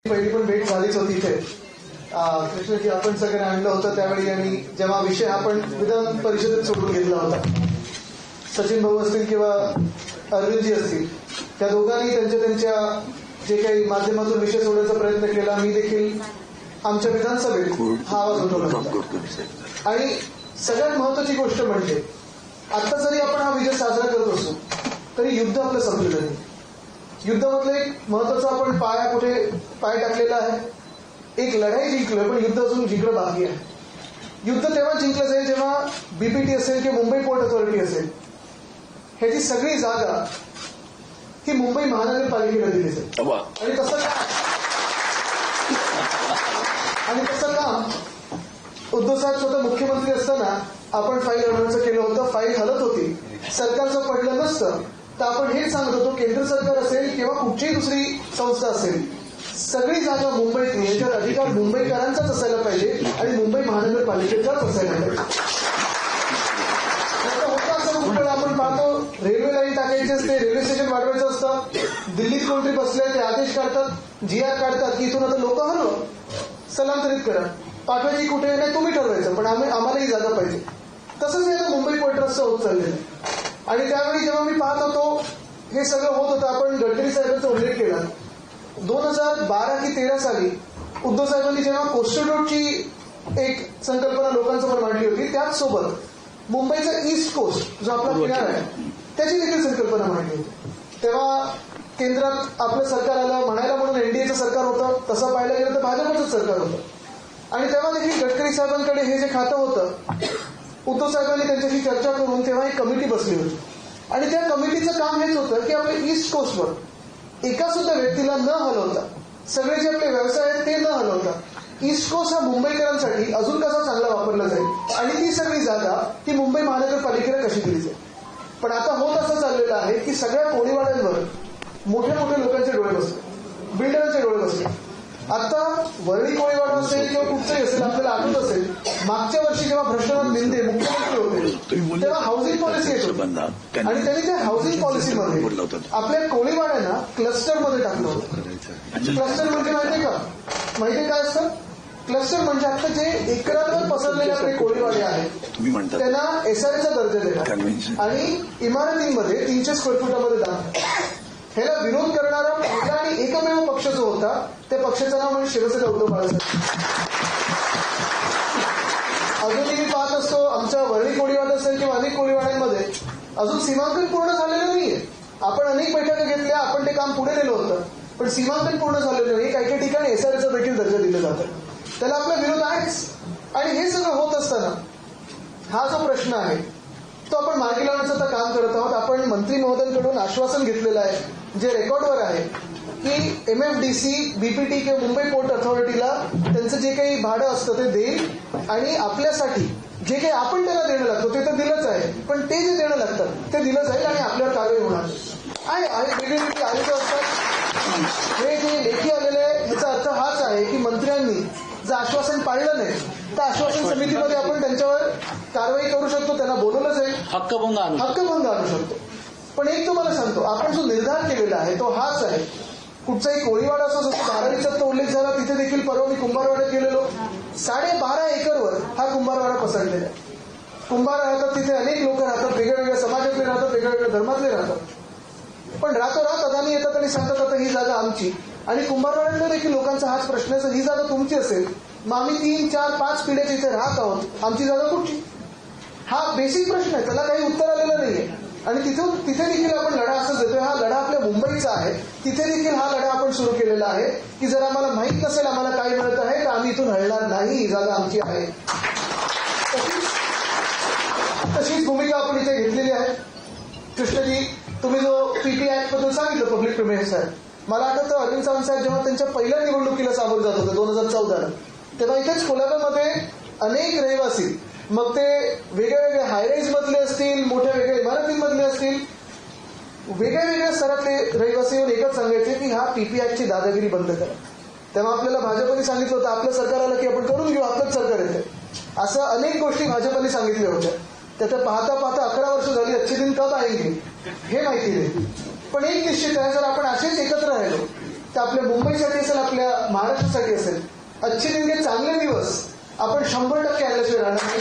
पहिली पण भेट झालीच होती इथे. कृष्णजी आपण सगळ्यांना आणलं होतं त्यावेळी, आणि जेव्हा विषय आपण विधान परिषदेत सोडून घेतला होता, सचिन भाऊ असतील किंवा अरविंदजी असतील, त्या दोघांनी त्यांच्या जे काही माध्यमातून विषय सोडण्याचा प्रयत्न केला. मी देखील आमच्या विधानसभेत हा आवाज उठवला होता. आणि सगळ्यात महत्वाची गोष्ट म्हणजे आता जरी आपण हा विजय साजरा करत असू तरी युद्ध आपलं संपलेलं नाही. युद्धामधलं एक महत्वाचा आपण पाय टाकलेला आहे. एक लढाई जिंकलोय पण युद्ध अजून जिंकणं बाकी आहे. युद्ध तेव्हा जिंकलं जाईल जेव्हा बीपीटी असेल किंवा मुंबई पोर्ट अथॉरिटी असेल, ह्याची सगळी जागा ही मुंबई महानगरपालिकेला दिली जाईल. आणि तसं काम उद्धव साहेब स्वतः मुख्यमंत्री असताना आपण फाईल हलवण्याचं केलं होतं. फाईल हलत होती, सरकारचं पडलं नसतं तर आपण हेच सांगत होतो, केंद्र सरकार असेल किंवा कुठचीही दुसरी संस्था असेल, सगळी जागा मुंबईत याच्यात अधिकार मुंबईकरांचाच असायला पाहिजे आणि मुंबई महानगरपालिकेचाच असायला पाहिजे. होतं असं खूप वेळा आपण पाहतो, रेल्वे लाईन टाकायची असते, रेल्वे स्टेशन वाढवायचं असतं, दिल्लीत कोणतरी बसले ते आदेश काढतात, GR काढतात की इथून आता लोक हलवा, स्थलांतरित करा, पाठवायची कुठे नाही तुम्ही ठरवायचं, पण आम्हाला ही जागा पाहिजे. तसंच आता मुंबई पोर्ट ट्रस्टचं होत चाललेलं आहे. आणि त्यावेळी जेव्हा मी पाहत होतो हे सगळं होत होतं, आपण गडकरी साहेबांचा उल्लेख केला. 2012 की 13 साली उद्धव साहेबांनी जेव्हा कोस्टल रोडची एक संकल्पना लोकांसमोर मांडली होती, त्याच सोबत मुंबईचा ईस्ट कोस्ट जो आपला किनारा आहे त्याची देखील संकल्पना मांडली होती. तेव्हा केंद्रात आपलं सरकार आलं, म्हणायला म्हणून एनडीएचं सरकार होतं, तसं पाहायला गेलं तर भाजपचं सरकार होतं. आणि तेव्हा देखील गडकरी साहेबांकडे हे जे खातं होतं, उद्धव साहेबांनी त्यांच्याशी चर्चा करून तेव्हा एक कमिटी बसली होती. आणि त्या कमिटीचं काम हेच होतं की आपल्या ईस्ट कोस्टवर एका सुद्धा व्यक्तीला न हलवता, सगळे जे आपले व्यवसाय आहेत ते न हलवता, ईस्ट कोस्ट हा मुंबईकरांसाठी अजून कसा चांगला वापरला जाईल आणि ती सगळी जागा ही मुंबई महानगरपालिकेला कशी दिली जाईल. पण आता होत असं चाललेलं आहे की सगळ्या कोळीवाड्यांवर मोठे मोठे लोकांचे डोळे बसले, बिल्डरांचे डोळे बसले. आता वरळी कोळीवाडा असेल किंवा कुठचंही असेल, आपल्याला आठवत असेल मागच्या वर्षी जेव्हा भ्रष्टनाथ मिंदे मुख्यमंत्री होते तेव्हा हाऊसिंग पॉलिसी येत होती. आणि त्यांनी त्या हाऊसिंग पॉलिसीमध्ये आपल्या कोळीवाड्यांना क्लस्टरमध्ये टाकलं होतं. क्लस्टर म्हणजे माहितीये काय असतं? क्लस्टर म्हणजे आता जे एकरांवर पसरलेले आपले कोळीवाडे आहेत त्यांना SRA चा दर्जा देणार आणि इमारतींमध्ये 300 स्क्वेअर फुटामध्ये दाखवणार. ह्याला विरोध करणारा पहिला आणि एकमेव पक्ष जो होता त्या पक्षाचं नाव म्हणजे शिवसेना उद्धव बाळासाहेब. अजूनही मी पाहत असतो आमच्या वरळी कोळीवाडा असेल किंवा अनेक कोळीवाड्यांमध्ये अजून सीमांकन पूर्ण झालेलं नाहीये. आपण अनेक बैठका घेतल्या, आपण ते काम पुढे नेलं होतं, पण सीमांकन पूर्ण झालेलं नाही. काही काही ठिकाणी SRA चा देखील दर्जा दिला जातो. त्याला आपला विरोध आहेच. आणि हे सगळं होत असताना हा जो प्रश्न आहे तो आपण मार्गी लावण्याचं आता काम करत आहोत. आपण मंत्री महोदयांकडून आश्वासन घेतलेलं आहे जे रेकॉर्डवर आहे की MFDC, BPT किंवा मुंबई पोर्ट अथॉरिटीला त्यांचं जे काही भाडं असतं ते देईल आणि आपल्यासाठी जे काही आपण त्याला देणं लागतो ते तर दिलंच आहे, पण ते जे देणं लागतात ते दिलं जाईल आणि आपल्यावर कारवाई होणार. आणि वेगवेगळे आयुक्त असतात, हे जे लेखी आलेले आहे ह्याचा अर्थ हाच आहे की मंत्र्यांनी जर आश्वासन पाळलं नाही तर आश्वासन समितीमध्ये आपण त्यांच्यावर कारवाई करू शकतो, त्यांना बोलवलं जाईल, हक्कभंग आणू शकतो. पण एक तुम्हाला सांगतो, आपण जो निर्धार केलेला आहे तो हाच आहे. कुठचाही कोळीवाडा असो, जसं धारावीचा तो उल्लेख झाला, तिथे देखील परवा मी कुंभारवाड्यात गेलेलो. 12.5 एकरवर हा कुंभारवाडा पसरलेला आहे. कुंभार राहतात तिथे, अनेक लोक राहतात, वेगवेगळ्या समाजातले राहतात, वेगवेगळ्या धर्मातले राहतात. पण रातोरात अदानी येतात आणि सांगतात आता ही जागा आमची. आणि कुंभारवाड्यातल्या देखील लोकांचा हाच प्रश्न आहे, ही जागा तुमची असेल मग आम्ही 3, 4, 5 पिढ्याच्या इथे राहत आहोत, आमची जागा कुठची? हा बेसिक प्रश्न आहे, त्याला काही उत्तर आलेलं नाहीये. आणि तिथे देखील आपण लढा असंच देतोय. हा लढा आपल्या मुंबईचा आहे. तिथे देखील हा लढा आपण सुरू केलेला आहे की जर आम्हाला माहीत नसेल आम्हाला काय मिळत आहे तर आम्ही इथून हलणार नाही, ही जागा आमची आहे. तशीच भूमिका आपण इथे घेतलेली आहे. कृष्णजी, तुम्ही जो PP ऍक्ट बद्दल सांगितलं, पब्लिक प्रिमियर्स साहेब, मला आठवतं अरविंद सावंत साहेब जेव्हा त्यांच्या पहिल्या निवडणुकीला सामोरं जात होते 2014ला, तेव्हा इथेच कोल्हापूरमध्ये अनेक रहिवासी, मग ते वेगळ्या हायराईज मधले असतील, मोठ्या वेगळ्या इमारतींमधले असतील, वेगळ्या स्तरातले रहिवासी येऊन एकच सांगायचे की हा PP ऍक्टची दादागिरी बंद करा. तेव्हा आपल्याला भाजपने सांगितलं होतं आपलं सरकार आलं की आपण करून घेऊ, आपलंच सरकार येते. असं अनेक गोष्टी भाजपने सांगितल्या होत्या. त्याच्या पाहता 11 वर्ष झाली, अच्छे दिन कब आएंगे हे माहिती नाही. पण एक निश्चित आहे, जर आपण असेच एकत्र राहिलो ते आपल्या मुंबईसाठी असेल, आपल्या महाराष्ट्रासाठी असेल, अच्छे दिन के चांगले दिवस आपण 100% आणल्याशिवाय राहणार नाही.